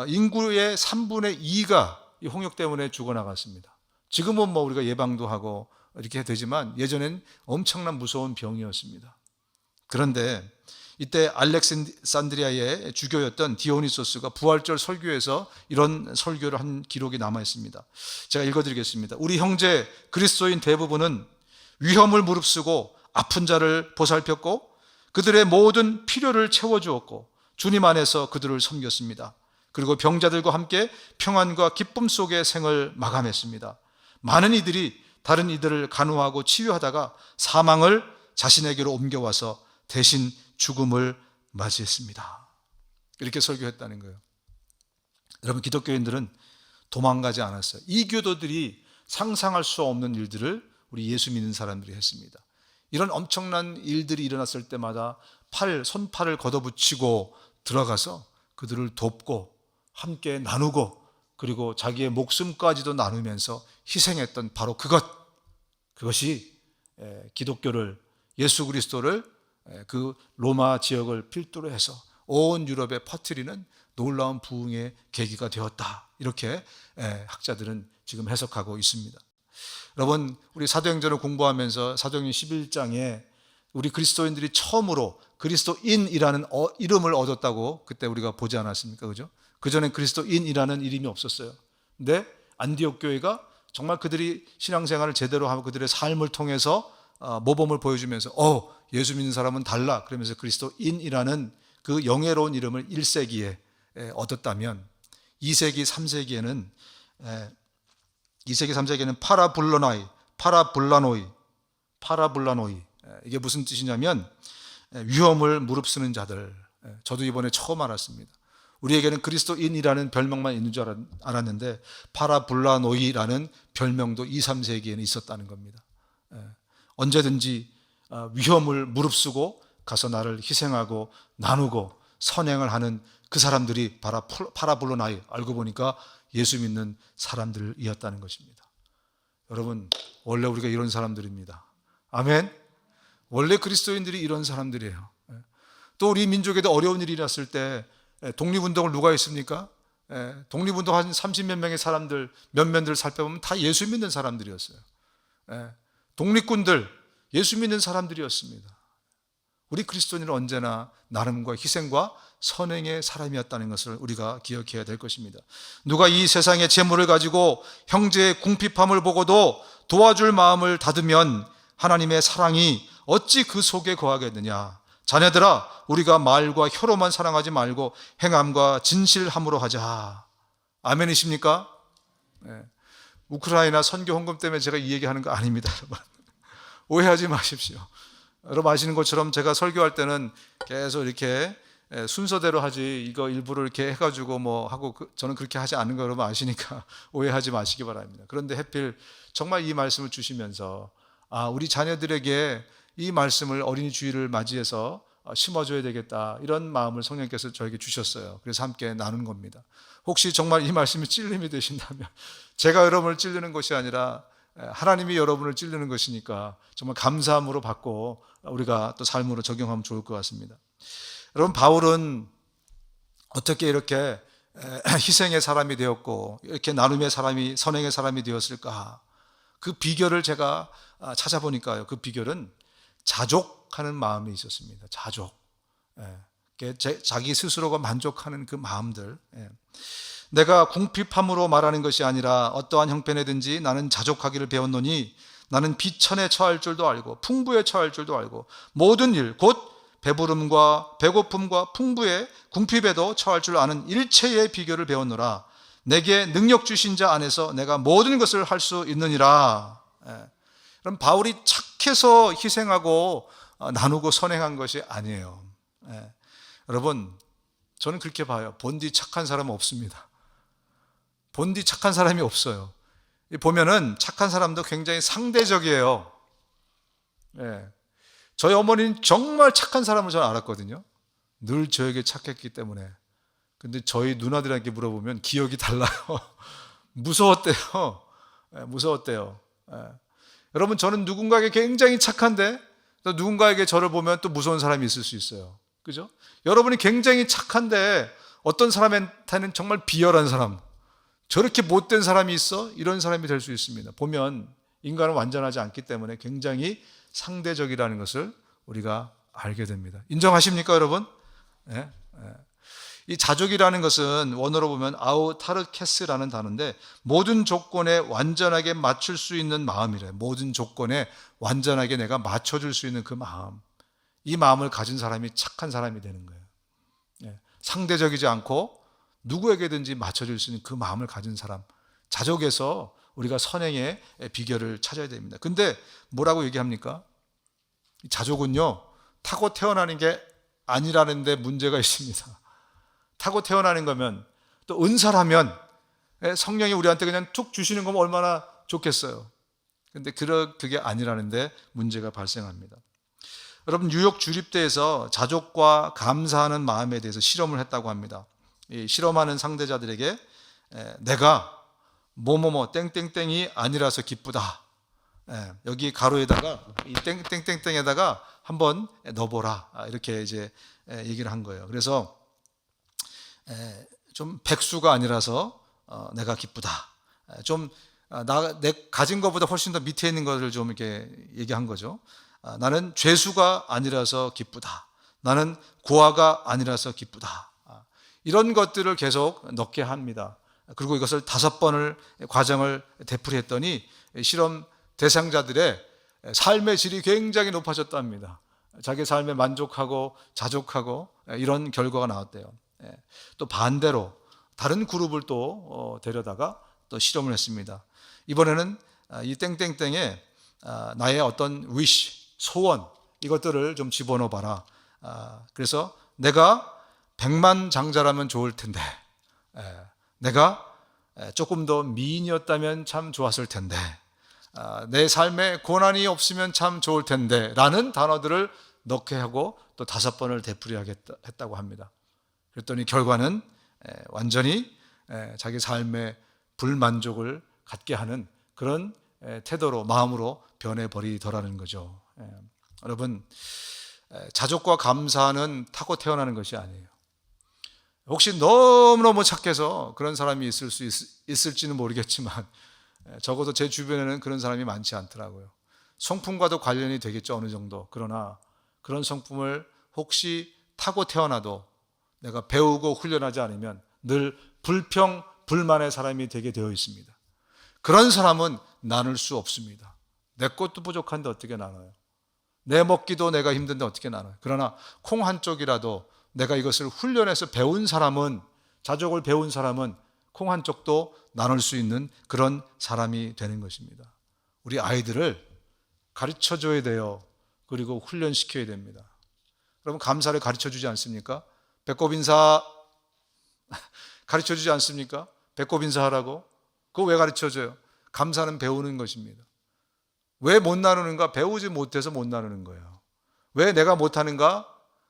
인구의 3분의 2가 이 홍역 때문에 죽어나갔습니다. 지금은 뭐 우리가 예방도 하고 이렇게 되지만 예전엔 엄청난 무서운 병이었습니다. 그런데 이때 알렉산드리아의 주교였던 디오니소스가 부활절 설교에서 이런 설교를 한 기록이 남아 있습니다. 제가 읽어드리겠습니다. 우리 형제 그리스도인 대부분은 위험을 무릅쓰고 아픈 자를 보살폈고 그들의 모든 필요를 채워주었고 주님 안에서 그들을 섬겼습니다. 그리고 병자들과 함께 평안과 기쁨 속의 생을 마감했습니다. 많은 이들이 다른 이들을 간호하고 치유하다가 사망을 자신에게로 옮겨와서 대신 죽음을 맞이했습니다. 이렇게 설교했다는 거예요. 여러분, 기독교인들은 도망가지 않았어요. 이교도들이 상상할 수 없는 일들을 우리 예수 믿는 사람들이 했습니다. 이런 엄청난 일들이 일어났을 때마다 손팔을 걷어붙이고 들어가서 그들을 돕고 함께 나누고 그리고 자기의 목숨까지도 나누면서 희생했던 바로 그것이 기독교를, 예수 그리스도를 그 로마 지역을 필두로 해서 온 유럽에 퍼뜨리는 놀라운 부흥의 계기가 되었다. 이렇게 학자들은 지금 해석하고 있습니다. 여러분, 우리 사도행전을 공부하면서 사도행전 11장에 우리 그리스도인들이 처음으로 그리스도인이라는 이름을 얻었다고 그때 우리가 보지 않았습니까? 그죠? 그전엔 그리스도인이라는 이름이 없었어요. 근데 안디옥 교회가 정말 그들이 신앙생활을 제대로 하고 그들의 삶을 통해서 모범을 보여주면서 예수 믿는 사람은 달라, 그러면서 그리스도인이라는 그 영예로운 이름을 1세기에 얻었다면 2세기, 3세기에는 파라블라노이, 이게 무슨 뜻이냐면 위험을 무릅쓰는 자들. 저도 이번에 처음 알았습니다. 우리에게는 그리스도인이라는 별명만 있는 줄 알았는데 파라블라노이라는 별명도 2, 3세기에는 있었다는 겁니다. 언제든지 위험을 무릅쓰고 가서 나를 희생하고 나누고 선행을 하는 그 사람들이 파라블라노이, 알고 보니까 예수 믿는 사람들이었다는 것입니다. 여러분, 원래 우리가 이런 사람들입니다. 아멘. 원래 그리스도인들이 이런 사람들이에요. 또 우리 민족에도 어려운 일이 났을 때 독립운동을 누가 했습니까? 독립운동 한 30몇 명의 사람들, 면면들 살펴보면 다 예수 믿는 사람들이었어요. 독립군들, 예수 믿는 사람들이었습니다. 우리 그리스도인은 언제나 나눔과 희생과 선행의 사람이었다는 것을 우리가 기억해야 될 것입니다. 누가 이 세상의 재물을 가지고 형제의 궁핍함을 보고도 도와줄 마음을 닫으면 하나님의 사랑이 어찌 그 속에 거하겠느냐. 자녀들아, 우리가 말과 혀로만 사랑하지 말고 행함과 진실함으로 하자. 아멘이십니까? 우크라이나 선교 헌금 때문에 제가 이 얘기하는 거 아닙니다, 여러분. 오해하지 마십시오. 여러분 아시는 것처럼 제가 설교할 때는 계속 이렇게 순서대로 하지, 이거 일부러 이렇게 해가지고 뭐 하고, 저는 그렇게 하지 않는 거 여러분 아시니까 오해하지 마시기 바랍니다. 그런데 하필 정말 이 말씀을 주시면서 우리 자녀들에게 이 말씀을 어린이 주일을 맞이해서 심어줘야 되겠다, 이런 마음을 성령께서 저에게 주셨어요. 그래서 함께 나눈 겁니다. 혹시 정말 이 말씀이 찔림이 되신다면, 제가 여러분을 찌르는 것이 아니라 하나님이 여러분을 찌르는 것이니까 정말 감사함으로 받고 우리가 또 삶으로 적용하면 좋을 것 같습니다. 여러분, 바울은 어떻게 이렇게 희생의 사람이 되었고 이렇게 나눔의 사람이, 선행의 사람이 되었을까? 그 비결을 제가 찾아보니까요, 그 비결은 자족하는 마음이 있었습니다. 자족. 자기 스스로가 만족하는 그 마음들. 내가 궁핍함으로 말하는 것이 아니라 어떠한 형편에든지 나는 자족하기를 배웠노니 나는 비천에 처할 줄도 알고 풍부에 처할 줄도 알고 모든 일 곧 배부름과 배고픔과 풍부에 궁핍에도 처할 줄 아는 일체의 비결을 배웠노라. 내게 능력 주신 자 안에서 내가 모든 것을 할 수 있느니라. 그럼 바울이 착해서 희생하고 나누고 선행한 것이 아니에요. 여러분, 저는 그렇게 봐요. 본디 착한 사람은 없습니다. 본디 착한 사람이 없어요. 보면은 착한 사람도 굉장히 상대적이에요. 저희 어머니는 정말 착한 사람을 저는 알았거든요. 늘 저에게 착했기 때문에. 근데 저희 누나들에게 물어보면 기억이 달라요. 무서웠대요. 무서웠대요. 여러분, 저는 누군가에게 굉장히 착한데 또 누군가에게 저를 보면 또 무서운 사람이 있을 수 있어요. 그죠? 여러분이 굉장히 착한데 어떤 사람한테는 정말 비열한 사람, 저렇게 못된 사람이 있어? 이런 사람이 될 수 있습니다. 보면 인간은 완전하지 않기 때문에 굉장히 상대적이라는 것을 우리가 알게 됩니다. 인정하십니까, 여러분? 이 자족이라는 것은 원어로 보면 아우타르케스라는 단어인데 모든 조건에 완전하게 맞출 수 있는 마음이래요. 모든 조건에 완전하게 내가 맞춰줄 수 있는 그 마음. 이 마음을 가진 사람이 착한 사람이 되는 거예요. 상대적이지 않고 누구에게든지 맞춰줄 수 있는 그 마음을 가진 사람. 자족에서 우리가 선행의 비결을 찾아야 됩니다. 근데 뭐라고 얘기합니까? 자족은요, 타고 태어나는 게 아니라는 데 문제가 있습니다. 타고 태어나는 거면, 또 은사라면 성령이 우리한테 그냥 툭 주시는 거면 얼마나 좋겠어요. 근데 그게 아니라는데 문제가 발생합니다. 여러분, 뉴욕 주립대에서 자족과 감사하는 마음에 대해서 실험을 했다고 합니다. 이 실험하는 상대자들에게 내가 뭐뭐뭐 땡땡땡이 아니라서 기쁘다, 여기 가로에다가 이 땡땡땡땡에다가 한번 넣어보라, 이렇게 이제 얘기를 한 거예요. 그래서 좀 백수가 아니라서 내가 기쁘다. 좀 내 가진 것보다 훨씬 더 밑에 있는 것을 좀 이렇게 얘기한 거죠. 나는 죄수가 아니라서 기쁘다. 나는 고아가 아니라서 기쁘다. 이런 것들을 계속 넣게 합니다. 그리고 이것을 5번을 과정을 되풀이했더니 실험 대상자들의 삶의 질이 굉장히 높아졌답니다. 자기 삶에 만족하고 자족하고 이런 결과가 나왔대요. 또 반대로 다른 그룹을 또 데려다가 또 실험을 했습니다. 이번에는 이 땡땡땡에 나의 어떤 wish, 소원, 이것들을 좀 집어넣어 봐라. 그래서 내가 100만 장자라면 좋을 텐데, 내가 조금 더 미인이었다면 참 좋았을 텐데, 내 삶에 고난이 없으면 참 좋을 텐데 라는 단어들을 넣게 하고 또 5번을 되풀이하겠다고 합니다. 그랬더니 결과는 완전히 자기 삶의 불만족을 갖게 하는 그런 태도로, 마음으로 변해버리더라는 거죠. 여러분, 자족과 감사는 타고 태어나는 것이 아니에요. 혹시 너무너무 착해서 그런 사람이 있을지는 모르겠지만 적어도 제 주변에는 그런 사람이 많지 않더라고요. 성품과도 관련이 되겠죠, 어느 정도. 그러나 그런 성품을 혹시 타고 태어나도 내가 배우고 훈련하지 않으면 늘 불평, 불만의 사람이 되게 되어 있습니다. 그런 사람은 나눌 수 없습니다. 내 것도 부족한데 어떻게 나눠요? 내 먹기도 내가 힘든데 어떻게 나눠요? 그러나 콩 한 쪽이라도 내가 이것을 훈련해서 배운 사람은, 자족을 배운 사람은 콩 한 쪽도 나눌 수 있는 그런 사람이 되는 것입니다. 우리 아이들을 가르쳐줘야 돼요. 그리고 훈련시켜야 됩니다. 여러분, 감사를 가르쳐주지 않습니까? 배꼽 인사 가르쳐주지 않습니까? 배꼽 인사하라고. 그거 왜 가르쳐줘요? 감사는 배우는 것입니다. 왜 못 나누는가? 배우지 못해서 못 나누는 거예요. 왜 내가 못하는가?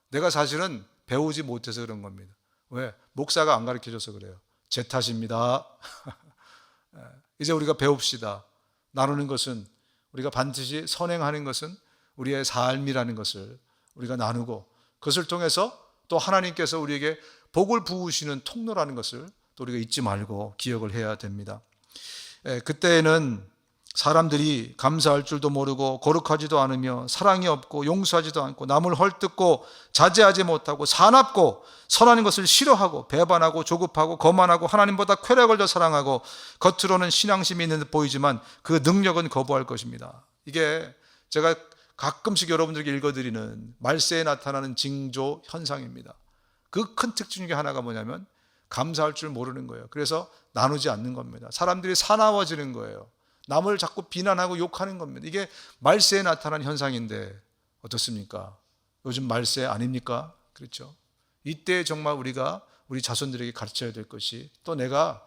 내가 사실은 배우지 못해서 그런 겁니다. 왜? 목사가 안 가르쳐줘서 그래요. 제 탓입니다. 이제 우리가 배웁시다. 나누는 것은, 우리가 반드시 선행하는 것은 우리의 삶이라는 것을 우리가 나누고, 그것을 통해서 또 하나님께서 우리에게 복을 부으시는 통로라는 것을 또 우리가 잊지 말고 기억을 해야 됩니다. 그때에는 사람들이 감사할 줄도 모르고 거룩하지도 않으며 사랑이 없고 용서하지도 않고 남을 헐뜯고 자제하지 못하고 사납고 선한 것을 싫어하고 배반하고 조급하고 거만하고 하나님보다 쾌락을 더 사랑하고 겉으로는 신앙심이 있는 듯 보이지만 그 능력은 거부할 것입니다. 이게 제가 가끔씩 여러분들에게 읽어드리는 말세에 나타나는 징조 현상입니다. 그 큰 특징 중에 하나가 뭐냐면 감사할 줄 모르는 거예요. 그래서 나누지 않는 겁니다. 사람들이 사나워지는 거예요. 남을 자꾸 비난하고 욕하는 겁니다. 이게 말세에 나타난 현상인데 어떻습니까? 요즘 말세 아닙니까? 그렇죠? 이때 정말 우리가 우리 자손들에게 가르쳐야 될 것이, 또 내가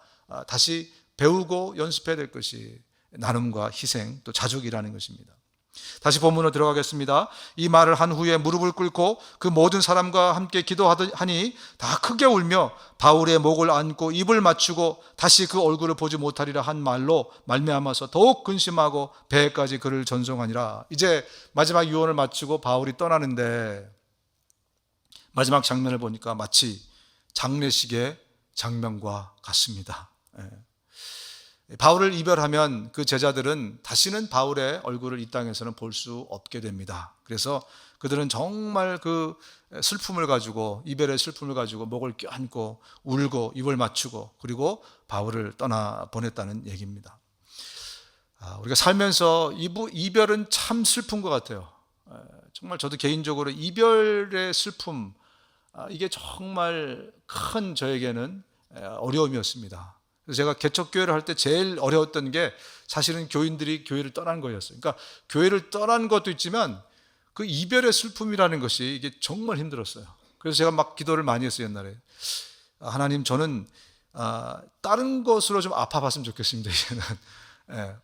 다시 배우고 연습해야 될 것이 나눔과 희생, 또 자족이라는 것입니다. 다시 본문으로 들어가겠습니다. 이 말을 한 후에 무릎을 꿇고 그 모든 사람과 함께 기도하니 다 크게 울며 바울의 목을 안고 입을 맞추고 다시 그 얼굴을 보지 못하리라 한 말로 말미암아서 더욱 근심하고 배에까지 그를 전송하니라. 이제 마지막 유언을 마치고 바울이 떠나는데 마지막 장면을 보니까 마치 장례식의 장면과 같습니다. 바울을 이별하면 그 제자들은 다시는 바울의 얼굴을 이 땅에서는 볼 수 없게 됩니다. 그래서 그들은 정말 그 슬픔을 가지고, 이별의 슬픔을 가지고 목을 껴안고 울고 입을 맞추고 그리고 바울을 떠나 보냈다는 얘기입니다. 우리가 살면서 이별은 참 슬픈 것 같아요. 정말 저도 개인적으로 이별의 슬픔, 이게 정말 큰 저에게는 어려움이었습니다. 그래서 제가 개척교회를 할 때 제일 어려웠던 게 사실은 교인들이 교회를 떠난 거였어요. 그러니까 교회를 떠난 것도 있지만 그 이별의 슬픔이라는 것이 이게 정말 힘들었어요. 그래서 제가 막 기도를 많이 했어요, 옛날에. 하나님, 저는 다른 것으로 좀 아파봤으면 좋겠습니다, 이제는.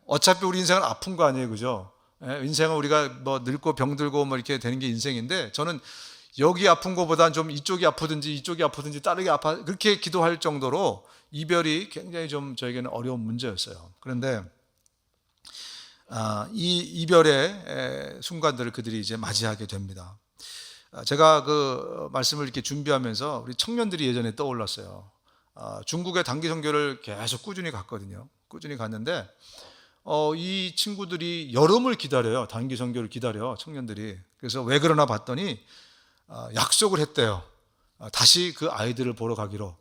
어차피 우리 인생은 아픈 거 아니에요, 그죠? 인생은 우리가 뭐 늙고 병들고 뭐 이렇게 되는 게 인생인데, 저는 여기 아픈 것보다는 좀 이쪽이 아프든지 다르게 그렇게 기도할 정도로 이별이 굉장히 좀 저에게는 어려운 문제였어요. 그런데 이 이별의 순간들을 그들이 이제 맞이하게 됩니다. 제가 그 말씀을 이렇게 준비하면서 우리 청년들이 예전에 떠올랐어요. 중국의 단기 선교를 계속 꾸준히 갔거든요. 꾸준히 갔는데 이 친구들이 여름을 기다려요. 단기 선교를 기다려, 청년들이. 그래서 왜 그러나 봤더니 약속을 했대요. 다시 그 아이들을 보러 가기로.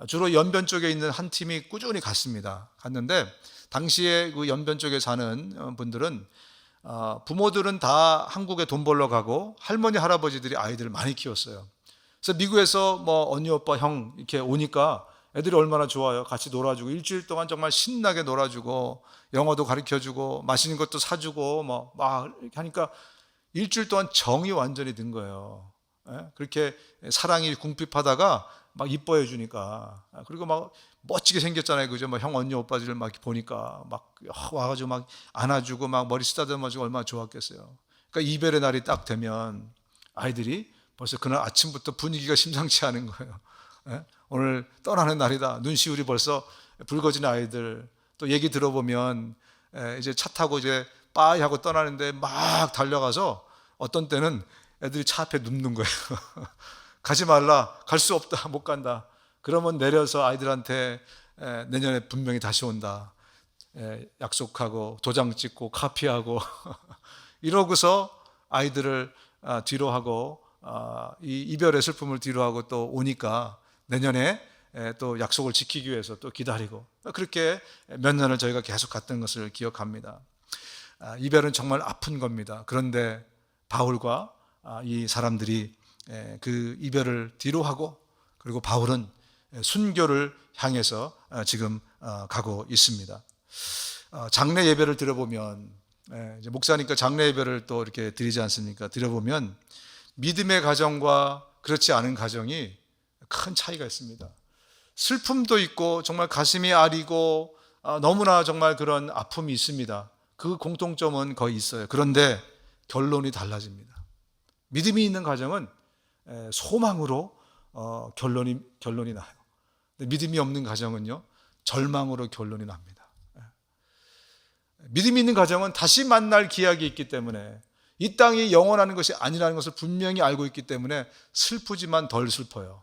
주로 연변 쪽에 있는 한 팀이 꾸준히 갔습니다. 갔는데 당시에 그 연변 쪽에 사는 분들은 부모들은 다 한국에 돈 벌러 가고 할머니 할아버지들이 아이들을 많이 키웠어요. 그래서 미국에서 뭐 언니 오빠 형 이렇게 오니까 애들이 얼마나 좋아요. 같이 놀아주고 일주일 동안 정말 신나게 놀아주고 영어도 가르쳐주고 맛있는 것도 사주고 뭐 막 이렇게 하니까 일주일 동안 정이 완전히 든 거예요. 그렇게 사랑이 궁핍하다가 막 이뻐해 주니까. 그리고 막 멋지게 생겼잖아요. 그죠? 막 형 언니 오빠들을 막 보니까 막 와가지고 막 안아주고 막 머리 쓰다듬어주고 얼마나 좋았겠어요. 그러니까 이별의 날이 딱 되면 아이들이 벌써 그날 아침부터 분위기가 심상치 않은 거예요. 오늘 떠나는 날이다. 눈시울이 벌써 붉어진 아이들. 또 얘기 들어보면 이제 차 타고 이제 빠이 하고 떠나는데 막 달려가서 어떤 때는 애들이 차 앞에 눕는 거예요. 가지 말라. 갈 수 없다. 못 간다. 그러면 내려서 아이들한테 내년에 분명히 다시 온다. 약속하고 도장 찍고 카피하고 이러고서 아이들을 뒤로 하고 이 이별의 슬픔을 뒤로 하고 또 오니까 내년에 또 약속을 지키기 위해서 또 기다리고 그렇게 몇 년을 저희가 계속 갔던 것을 기억합니다. 이별은 정말 아픈 겁니다. 그런데 바울과 이 사람들이 그 이별을 뒤로 하고 그리고 바울은 순교를 향해서 지금 가고 있습니다. 장례 예배를 들어보면 이제 목사니까 장례 예배를 또 이렇게 드리지 않습니까? 들어보면 믿음의 가정과 그렇지 않은 가정이 큰 차이가 있습니다. 슬픔도 있고 정말 가슴이 아리고 너무나 정말 그런 아픔이 있습니다. 그 공통점은 거의 있어요. 그런데 결론이 달라집니다. 믿음이 있는 가정은 소망으로 결론이 나요. 믿음이 없는 가정은요 절망으로 결론이 납니다. 믿음이 있는 가정은 다시 만날 기약이 있기 때문에 이 땅이 영원하는 것이 아니라는 것을 분명히 알고 있기 때문에 슬프지만 덜 슬퍼요.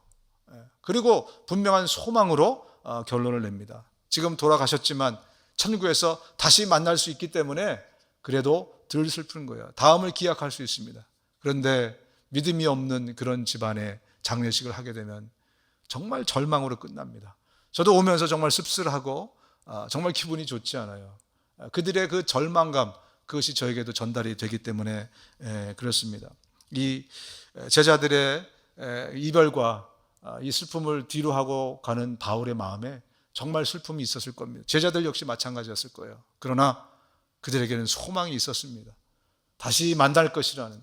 그리고 분명한 소망으로 결론을 냅니다. 지금 돌아가셨지만 천국에서 다시 만날 수 있기 때문에 그래도 덜 슬픈 거예요. 다음을 기약할 수 있습니다. 그런데 믿음이 없는 그런 집안에 장례식을 하게 되면 정말 절망으로 끝납니다. 저도 오면서 정말 씁쓸하고 정말 기분이 좋지 않아요. 그들의 그 절망감 그것이 저에게도 전달이 되기 때문에 그렇습니다. 이 제자들의 이별과 이 슬픔을 뒤로 하고 가는 바울의 마음에 정말 슬픔이 있었을 겁니다. 제자들 역시 마찬가지였을 거예요. 그러나 그들에게는 소망이 있었습니다. 다시 만날 것이라는.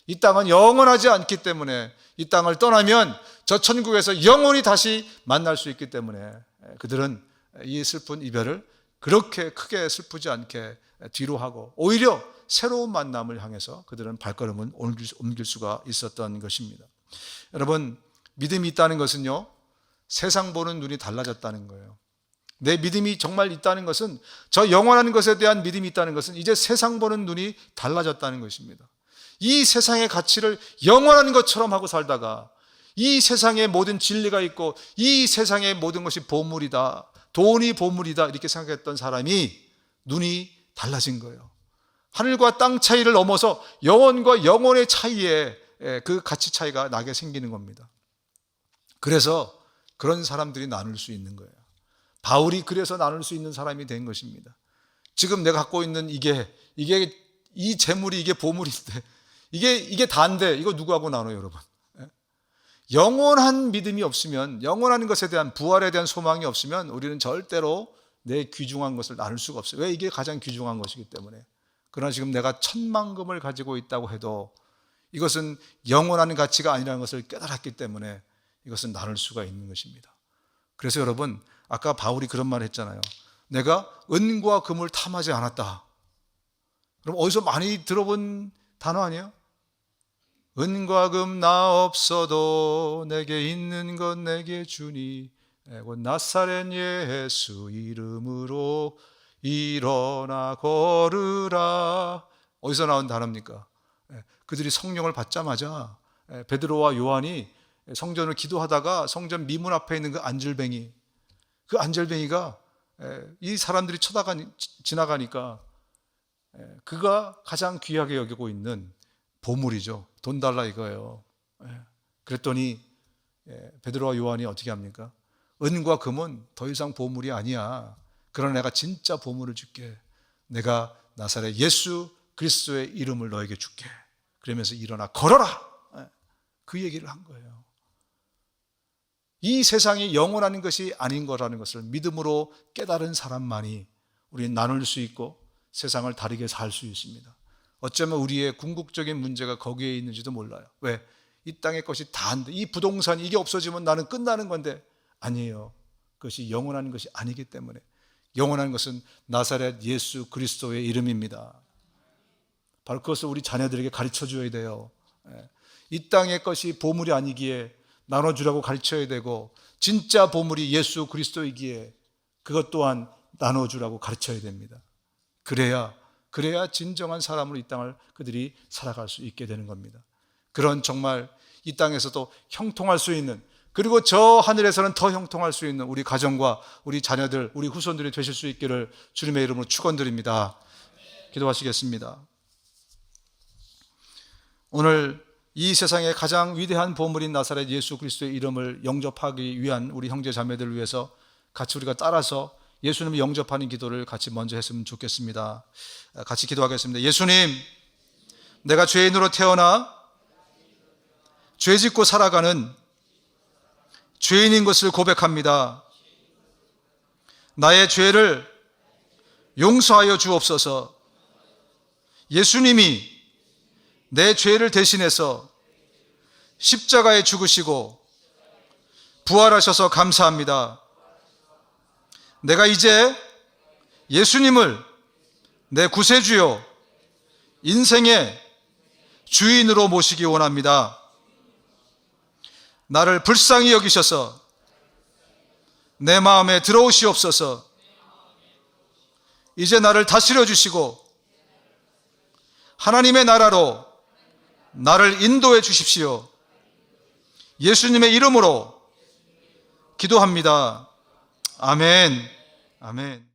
이 땅은 영원하지 않기 때문에 이 땅을 떠나면 저 천국에서 영원히 다시 만날 수 있기 때문에 그들은 이 슬픈 이별을 그렇게 크게 슬프지 않게 뒤로 하고 오히려 새로운 만남을 향해서 그들은 발걸음을 옮길 수가 있었던 것입니다. 여러분, 믿음이 있다는 것은요, 세상 보는 눈이 달라졌다는 거예요. 내 믿음이 정말 있다는 것은, 저 영원한 것에 대한 믿음이 있다는 것은 이제 세상 보는 눈이 달라졌다는 것입니다. 이 세상의 가치를 영원한 것처럼 하고 살다가 이 세상에 모든 진리가 있고 이 세상의 모든 것이 보물이다, 돈이 보물이다 이렇게 생각했던 사람이 눈이 달라진 거예요. 하늘과 땅 차이를 넘어서 영혼과 영혼의 차이에 그 가치 차이가 나게 생기는 겁니다. 그래서 그런 사람들이 나눌 수 있는 거예요. 바울이 그래서 나눌 수 있는 사람이 된 것입니다. 지금 내가 갖고 있는 이게 이 재물이 이게 보물인데 이게 다인데 이거 누구하고 나눠요, 여러분? 영원한 믿음이 없으면, 영원한 것에 대한 부활에 대한 소망이 없으면 우리는 절대로 내 귀중한 것을 나눌 수가 없어요. 왜? 이게 가장 귀중한 것이기 때문에. 그러나 지금 내가 천만금을 가지고 있다고 해도 이것은 영원한 가치가 아니라는 것을 깨달았기 때문에 이것은 나눌 수가 있는 것입니다. 그래서 여러분, 아까 바울이 그런 말 했잖아요. 내가 은과 금을 탐하지 않았다. 그럼 어디서 많이 들어본 단어 아니에요? 은과 금 나 없어도 내게 있는 것 내게 주니 곧 나사렛 예수 이름으로. 일어나 걸으라. 어디서 나온 단어입니까? 그들이 성령을 받자마자 베드로와 요한이 성전을 기도하다가 성전 미문 앞에 있는 그 안절뱅이가 이 사람들이 지나가니까 그가 가장 귀하게 여기고 있는 보물이죠. 돈 달라 이거예요. 그랬더니 베드로와 요한이 어떻게 합니까? 은과 금은 더 이상 보물이 아니야. 그러나 내가 진짜 보물을 줄게. 내가 나사렛 예수 그리스도의 이름을 너에게 줄게. 그러면서 일어나 걸어라. 그 얘기를 한 거예요. 이 세상이 영원한 것이 아닌 거라는 것을 믿음으로 깨달은 사람만이 우리는 나눌 수 있고 세상을 다르게 살 수 있습니다. 어쩌면 우리의 궁극적인 문제가 거기에 있는지도 몰라요. 왜? 이 땅의 것이 다 안 돼. 이 부동산 이게 없어지면 나는 끝나는 건데 아니에요. 그것이 영원한 것이 아니기 때문에 영원한 것은 나사렛 예수 그리스도의 이름입니다. 바로 그것을 우리 자녀들에게 가르쳐 줘야 돼요. 이 땅의 것이 보물이 아니기에 나눠주라고 가르쳐야 되고 진짜 보물이 예수 그리스도이기에 그것 또한 나눠주라고 가르쳐야 됩니다. 그래야 진정한 사람으로 이 땅을 그들이 살아갈 수 있게 되는 겁니다. 그런 정말 이 땅에서도 형통할 수 있는, 그리고 저 하늘에서는 더 형통할 수 있는 우리 가정과 우리 자녀들, 우리 후손들이 되실 수 있기를 주님의 이름으로 축원드립니다. 기도하시겠습니다. 오늘 이 세상의 가장 위대한 보물인 나사렛 예수 그리스도의 이름을 영접하기 위한 우리 형제 자매들을 위해서 같이 우리가 따라서 예수님을 영접하는 기도를 같이 먼저 했으면 좋겠습니다. 같이 기도하겠습니다. 예수님, 내가 죄인으로 태어나 죄 짓고 살아가는 죄인인 것을 고백합니다. 나의 죄를 용서하여 주옵소서. 예수님이 내 죄를 대신해서 십자가에 죽으시고 부활하셔서 감사합니다. 내가 이제 예수님을 내 구세주요 인생의 주인으로 모시기 원합니다. 나를 불쌍히 여기셔서 내 마음에 들어오시옵소서. 이제 나를 다스려 주시고 하나님의 나라로 나를 인도해 주십시오. 예수님의 이름으로 기도합니다. 아멘. 아멘.